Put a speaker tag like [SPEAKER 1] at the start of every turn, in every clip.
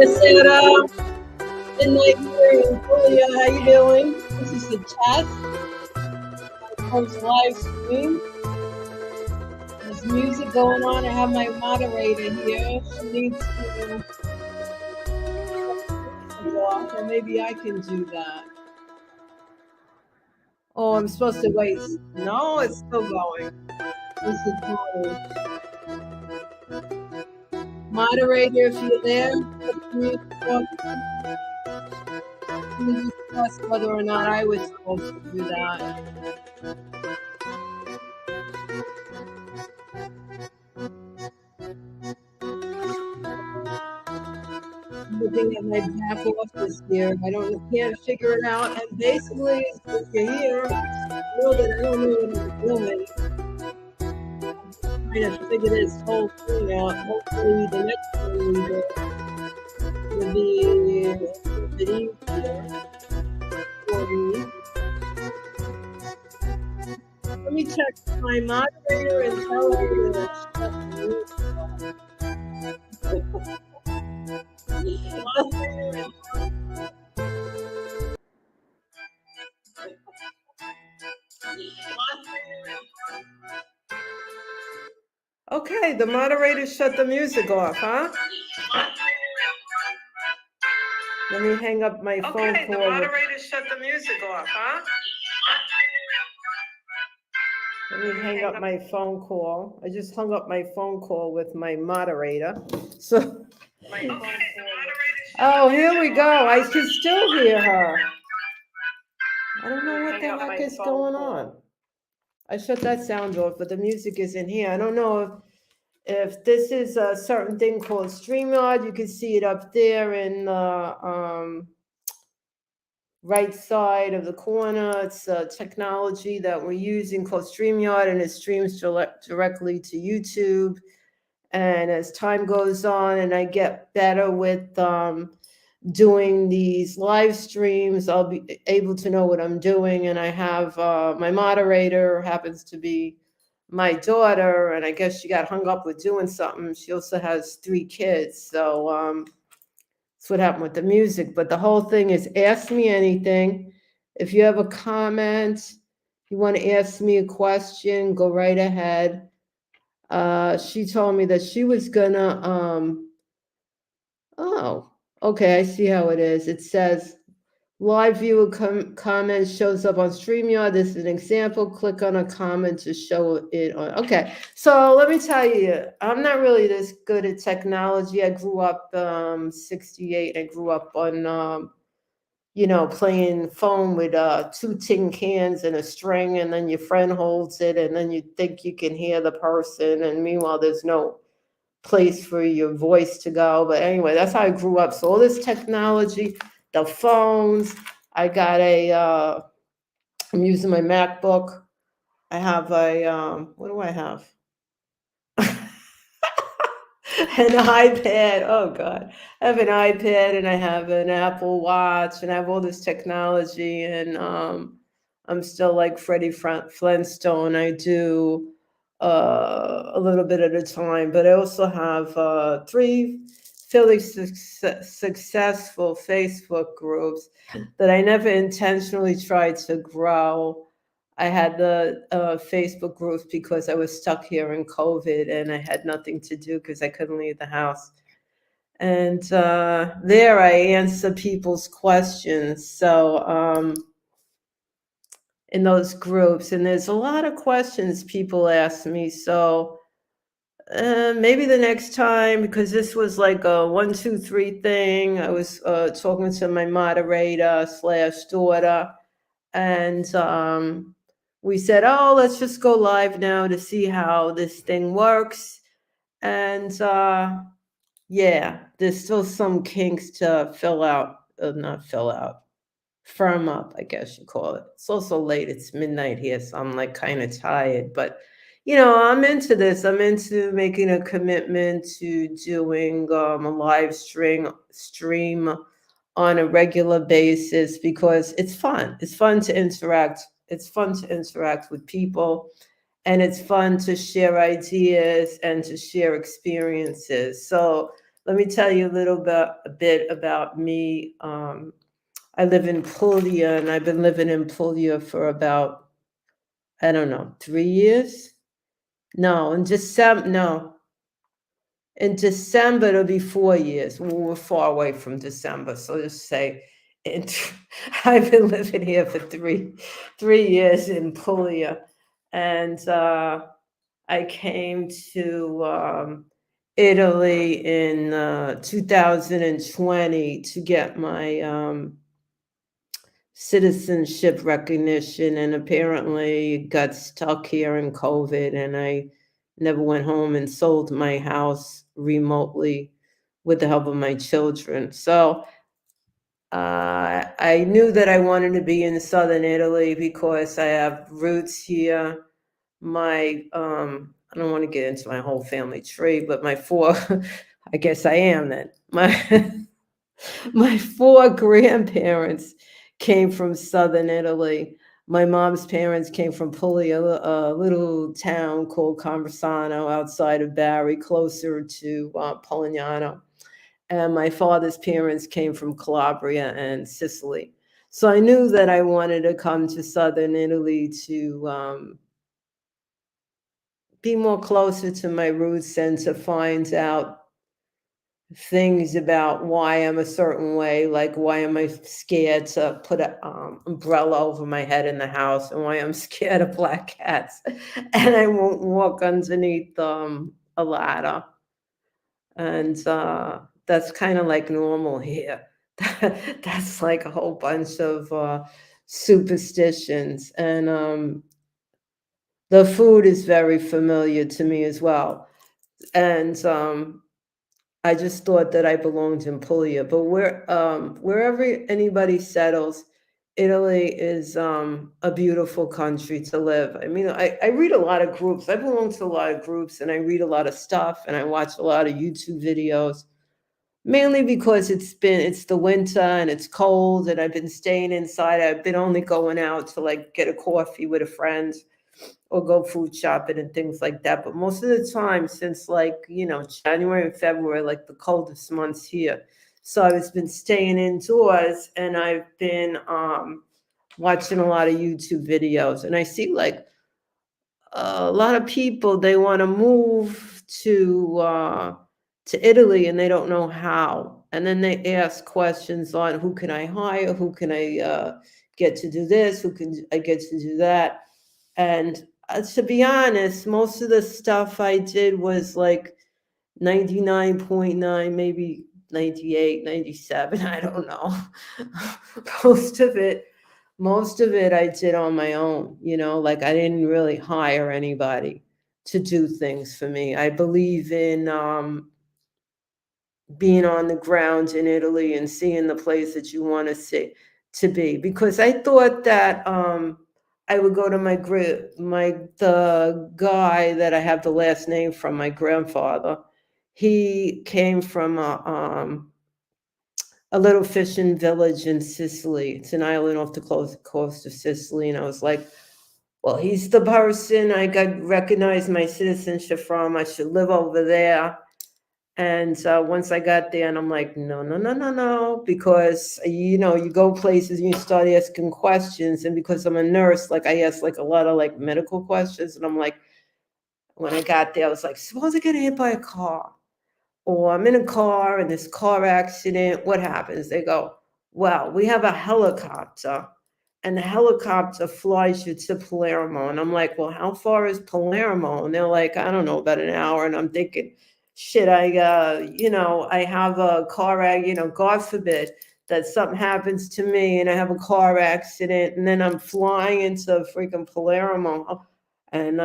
[SPEAKER 1] Miss Sarah. Good night, here. Julia, how you doing? This is the chat. My first live stream. There's music going on. I have my moderator here. She needs to go off, or maybe I can do that. Oh, I'm supposed to wait. No, it's still going. This is Molly. Moderator, if you're there, put the music on. We discussed whether or not I was supposed to do that. I'm looking at my back office here. Can't figure it out. And basically, if you're here, know that I don't know what I'm doing. I'm trying to figure this whole thing out. Hopefully, the next one we do will be a bit easier for me. Let me check my moderator and tell her to shut the music off. Okay, the moderator shut the music off, huh? Let me hang up my phone call. Okay, the moderator shut the music off, huh? Let me hang up my phone call. I just hung up my phone call with my moderator. So, oh, here we go. I can still hear her. I don't know what the heck is going on. I shut that sound off, but the music is in here. I don't know if this is a certain thing called StreamYard. You can see it up there in the right side of the corner. It's a technology that we're using called StreamYard, and it streams directly to YouTube. And as time goes on and I get better with doing these live streams, I'll be able to know what I'm doing. And I have my moderator happens to be my daughter, and I guess she got hung up with doing something. She also has 3 kids. So that's what happened with the music. But the whole thing is ask me anything. If you have a comment, you want to ask me a question, go right ahead. She told me that she was gonna, oh, okay, I see how it is. It says live viewer comment shows up on StreamYard. This is an example. Click on a comment to show it on. Okay, so let me tell you, I'm not really this good at technology. I grew up 68. I grew up on playing phone with 2 tin cans and a string, and then your friend holds it, and then you think you can hear the person, and meanwhile there's no place for your voice to go. But anyway, that's how I grew up. So all this technology, the phones, I got I'm using my MacBook. I have what do I have? An iPad. Oh God. I have an iPad and I have an Apple Watch and I have all this technology, and I'm still like Freddie Flintstone. I do a little bit at a time, but I also have 3 fairly successful Facebook groups that I never intentionally tried to grow. I had the Facebook groups because I was stuck here in COVID and I had nothing to do because I couldn't leave the house. And there I answer people's questions. So in those groups, and there's a lot of questions people ask me. So maybe the next time, because this was like a 1, 2, 3 thing. I was talking to my moderator / daughter, and we said, oh, let's just go live now to see how this thing works. And yeah, there's still some kinks to firm up, I guess you call it. It's also late. It's midnight here, so I'm like kind of tired. But, I'm into this. I'm into making a commitment to doing a live stream on a regular basis because it's fun. It's fun to interact. It's fun to interact with people, and it's fun to share ideas and to share experiences. So Let me tell you a bit about me. I live in Puglia, and I've been living in Puglia for about, I don't know, 3 years. No, in December it'll be 4 years. Well, we're far away from December, so just say, in, I've been living here for three years in Puglia, and I came to Italy in 2020 to get my citizenship recognition, and apparently got stuck here in COVID, and I never went home and sold my house remotely with the help of my children. So I knew that I wanted to be in southern Italy because I have roots here. I don't want to get into my whole family tree, but my four, I guess I am then. My four grandparents came from southern Italy. My mom's parents came from Puglia, a little town called Conversano outside of Bari, closer to Polignano. And my father's parents came from Calabria and Sicily. So I knew that I wanted to come to southern Italy to be more closer to my roots and to find out things about why I'm a certain way, like why am I scared to put an umbrella over my head in the house, and why I'm scared of black cats, and I won't walk underneath a ladder, and that's kind of like normal here. That's like a whole bunch of superstitions, and the food is very familiar to me as well, and I just thought that I belonged in Puglia, but wherever anybody settles, Italy is a beautiful country to live. I mean, I read a lot of groups. I belong to a lot of groups, and I read a lot of stuff, and I watch a lot of YouTube videos, mainly because it's the winter and it's cold, and I've been staying inside. I've been only going out to like get a coffee with a friend or go food shopping and things like that. But most of the time, since like, January and February, like the coldest months here. So I've been staying indoors, and I've been watching a lot of YouTube videos, and I see like a lot of people, they want to move to Italy, and they don't know how. And then they ask questions on who can I hire, who can I get to do this, who can I get to do that. And to be honest, most of the stuff I did was like 99.9, maybe 98, 97. I don't know. most of it, most of it I did on my own, like I didn't really hire anybody to do things for me. I believe in being on the ground in Italy and seeing the place that you want to see to be, because I thought that I would go to the guy that I have the last name from, my grandfather. He came from a little fishing village in Sicily. It's an island off the coast of Sicily, and I was like, well, he's the person I got recognized my citizenship from. I should live over there. And once I got there, and I'm like, no, no, no, no, no, because you go places and you start asking questions, and because I'm a nurse, like I ask like a lot of like medical questions, and I'm like, when I got there, I was like, suppose I get hit by a car, or I'm in a car and this car accident, what happens? They go, well, we have a helicopter, and the helicopter flies you to Palermo. And I'm like, well, how far is Palermo? And they're like, I don't know, about an hour. And I'm thinking, shit, I have a car, God forbid that something happens to me and I have a car accident, and then I'm flying into freaking Palermo. And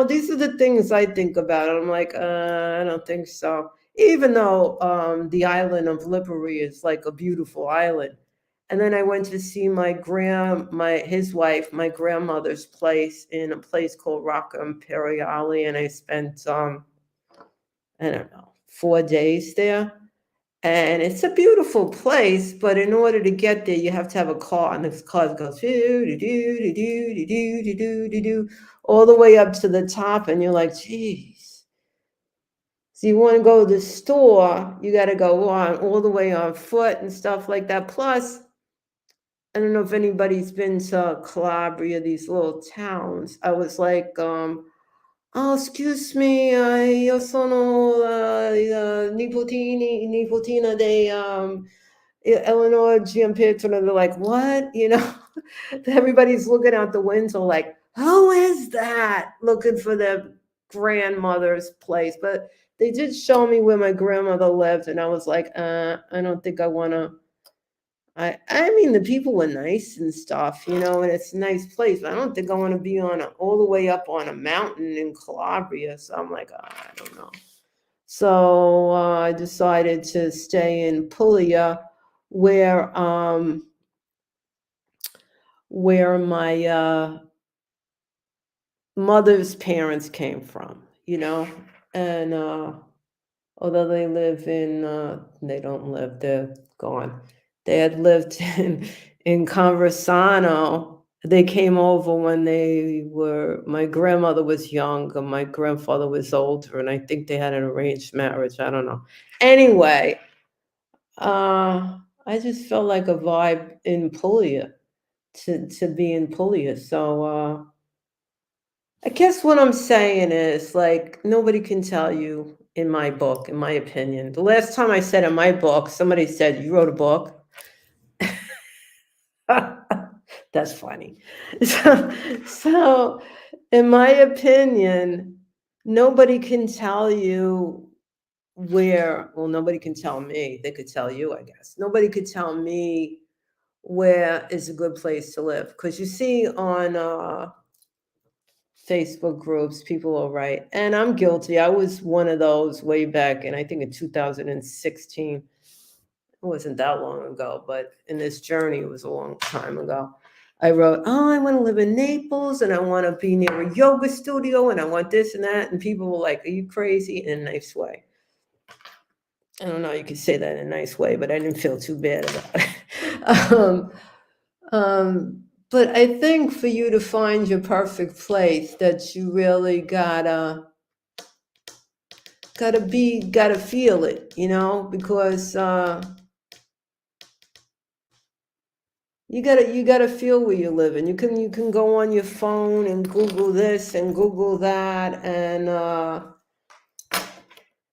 [SPEAKER 1] these are the things I think about. I'm like, I don't think so. Even though the island of Lipari is like a beautiful island. And then I went to see his wife, my grandmother's place, in a place called Rocca Imperiale, and I spent I don't know, 4 days there. And it's a beautiful place, but in order to get there, you have to have a car, and this car goes do do do do do do do do do all the way up to the top, and you're like, geez. So you want to go to the store, you got to go on all the way on foot and stuff like that. Plus, I don't know if anybody's been to Calabria, these little towns. I was like, oh, excuse me, io sono nipotina de Eleanor Giampietro. And they're like, what? You know, everybody's looking out the window like, who is that? Looking for their grandmother's place. But they did show me where my grandmother lived, and I was like, I don't think I want to. I mean, the people were nice and stuff, you know, and it's a nice place. But I don't think I want to be on all the way up on a mountain in Calabria. So I'm like, I don't know. So I decided to stay in Puglia, where my mother's parents came from, you know, and although they live in, they don't live, they're gone. They had lived in Conversano. They came over when my grandmother was young and my grandfather was older, and I think they had an arranged marriage. I don't know. Anyway, I just felt like a vibe in Puglia to be in Puglia. So I guess what I'm saying is like nobody can tell you in my book, in my opinion. The last time I said in my book, somebody said, "You wrote a book?" That's funny. So, in my opinion, nobody can tell you well, nobody can tell me. They could tell you, I guess. Nobody could tell me where is a good place to live. Because you see on Facebook groups, people will write, and I'm guilty. I was one of those way back in, I think in 2016. It wasn't that long ago, but in this journey, it was a long time ago. I wrote, oh, I want to live in Naples and I want to be near a yoga studio and I want this and that. And people were like, are you crazy? In a nice way. I don't know, you could say that in a nice way, but I didn't feel too bad about it. But I think for you to find your perfect place, that you really gotta feel it, you know, because you gotta feel where you live, and you can go on your phone and Google this and Google that, and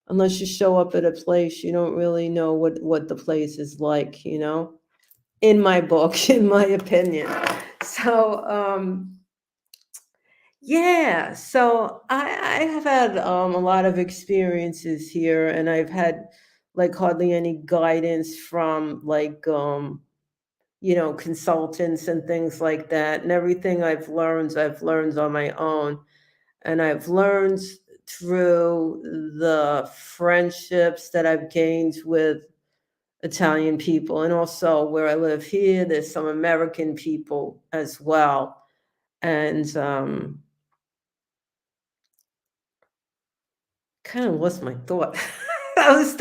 [SPEAKER 1] unless you show up at a place, you don't really know what the place is like, you know. In my book, in my opinion. So yeah, so I have had a lot of experiences here, and I've had like hardly any guidance from like consultants and things like that. And everything I've learned on my own, and I've learned through the friendships that I've gained with Italian people, and also where I live here, there's some American people as well. And kind of lost my thought. I was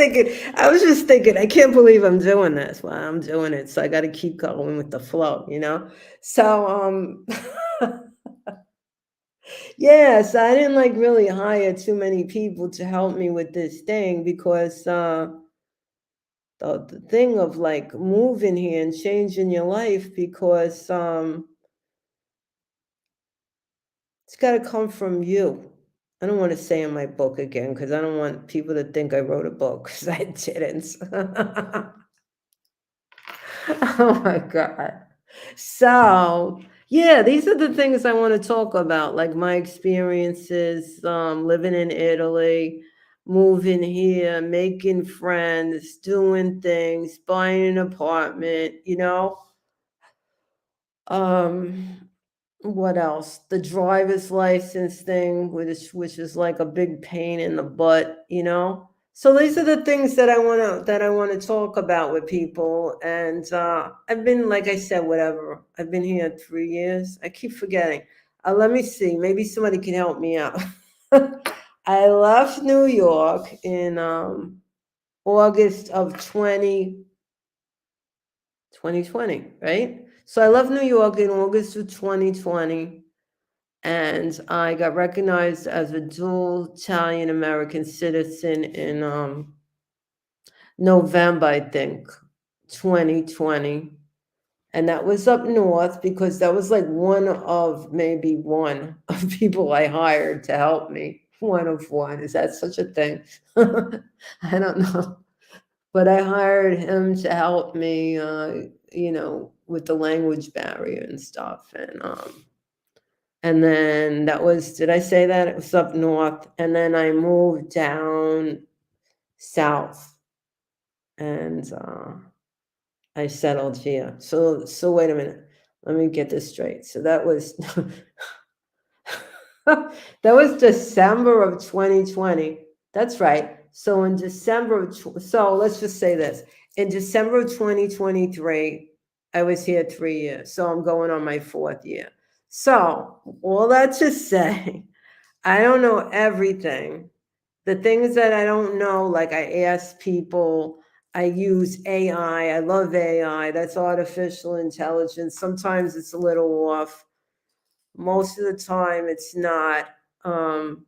[SPEAKER 1] just thinking, I can't believe I'm doing this. Well, I'm doing it, so I got to keep going with the flow, you know? So, yes, I didn't like really hire too many people to help me with this thing because the thing of like moving here and changing your life, because it's got to come from you. I don't want to say in my book again because I don't want people to think I wrote a book because I didn't. Oh my God. So, yeah, these are the things I want to talk about, like my experiences living in Italy, moving here, making friends, doing things, buying an apartment, you know. Um, what else? The driver's license thing, which is like a big pain in the butt, you know? So these are the things that I wanna talk about with people, and, I've been, like I said, whatever, I've been here 3 years. I keep forgetting. Let me see, maybe somebody can help me out. I left New York in, August of 2020, right? So I left New York in August of 2020. and I got recognized as a dual Italian American citizen in November, I think, 2020. And that was up north because that was like one of maybe one of people I hired to help me. One of one. Is that such a thing? I don't know. But I hired him to help me, with the language barrier and stuff. And then that was, did I say that? It was up north. And then I moved down south and I settled here. So wait a minute. Let me get this straight. So that was that was December of 2020. That's right. So in December so let's just say this. In December of 2023, I was here 3 years. So I'm going on my 4th year. So all that to say, I don't know everything. The things that I don't know, like I ask people, I use AI. I love AI. That's artificial intelligence. Sometimes it's a little off. Most of the time, it's not. Um,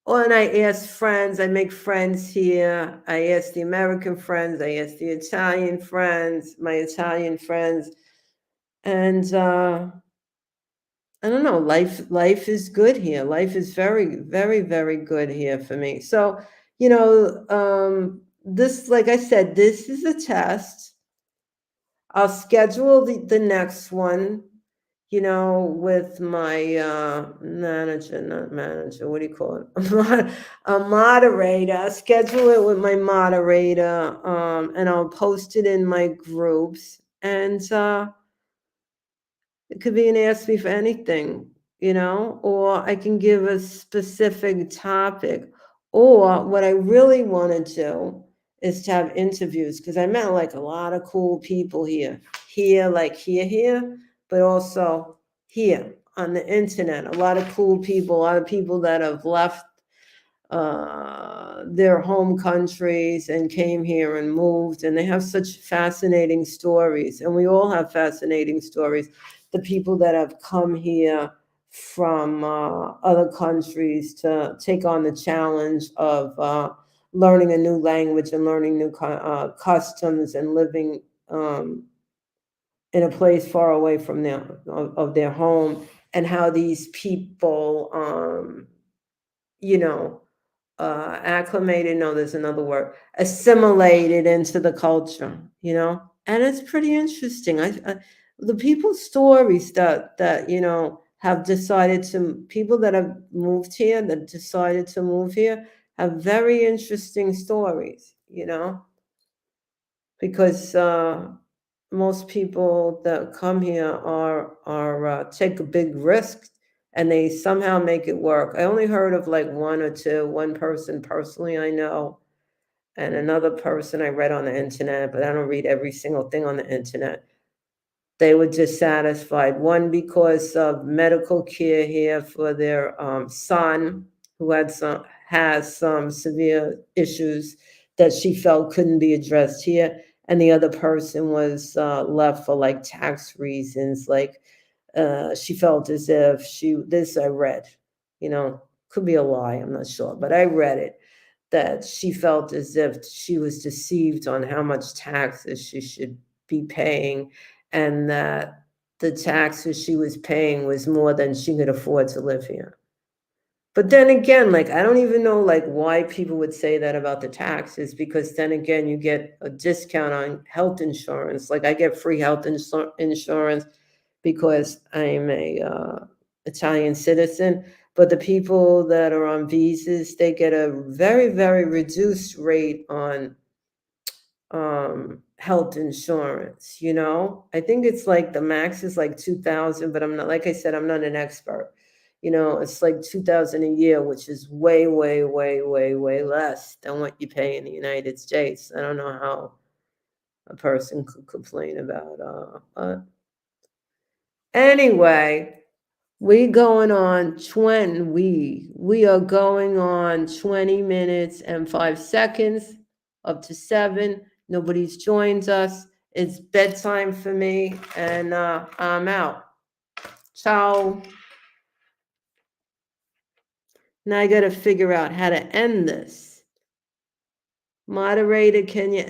[SPEAKER 1] and I ask friends. I make friends here. I ask the American friends. I ask the Italian friends, my Italian friends, and I don't know. Life is good here. Life is very, very, very good here for me. So, this, like I said, this is a test. I'll schedule the next one, with my manager, not manager, what do you call it? A moderator. I'll schedule it with my moderator, and I'll post it in my groups. And it could be an ask me for anything, or I can give a specific topic. Or what I really want to do is to have interviews because I met like a lot of cool people here, like here, but also here on the internet. A lot of cool people, a lot of people that have left their home countries and came here and moved, and they have such fascinating stories. And we all have fascinating stories. The people that have come here from other countries to take on the challenge of learning a new language and learning new customs and living in a place far away from of their home, and how these people, you know, acclimated, no, there's another word, assimilated into the culture, and it's pretty interesting. The people's stories that have decided to, people that have moved here, that decided to move here, have very interesting stories, because most people that come here are take a big risk and they somehow make it work. I only heard of like one or two, one person personally I know, and another person I read on the internet, but I don't read every single thing on the internet. They were dissatisfied. One, because of medical care here for their son, who has some severe issues that she felt couldn't be addressed here, and the other person was left for like tax reasons. Like she felt as if this I read, could be a lie, I'm not sure, but I read it, that she felt as if she was deceived on how much taxes she should be paying, and that the taxes she was paying was more than she could afford to live here. But then again, like, I don't even know like why people would say that about the taxes, because then again, you get a discount on health insurance. Like I get free health insurance because I'm a Italian citizen, but the people that are on visas, they get a very, very reduced rate on health insurance. I think it's like the max is like 2,000, but I'm not, like I said, I'm not an expert. It's like 2,000 a year, which is way, way, way, way, way less than what you pay in the United States. I don't know how a person could complain about anyway. We are going on 20 minutes and 5 seconds, up to 7. Nobody's joined us. It's bedtime for me, and I'm out. Ciao. Now I gotta figure out how to end this. Moderator, can you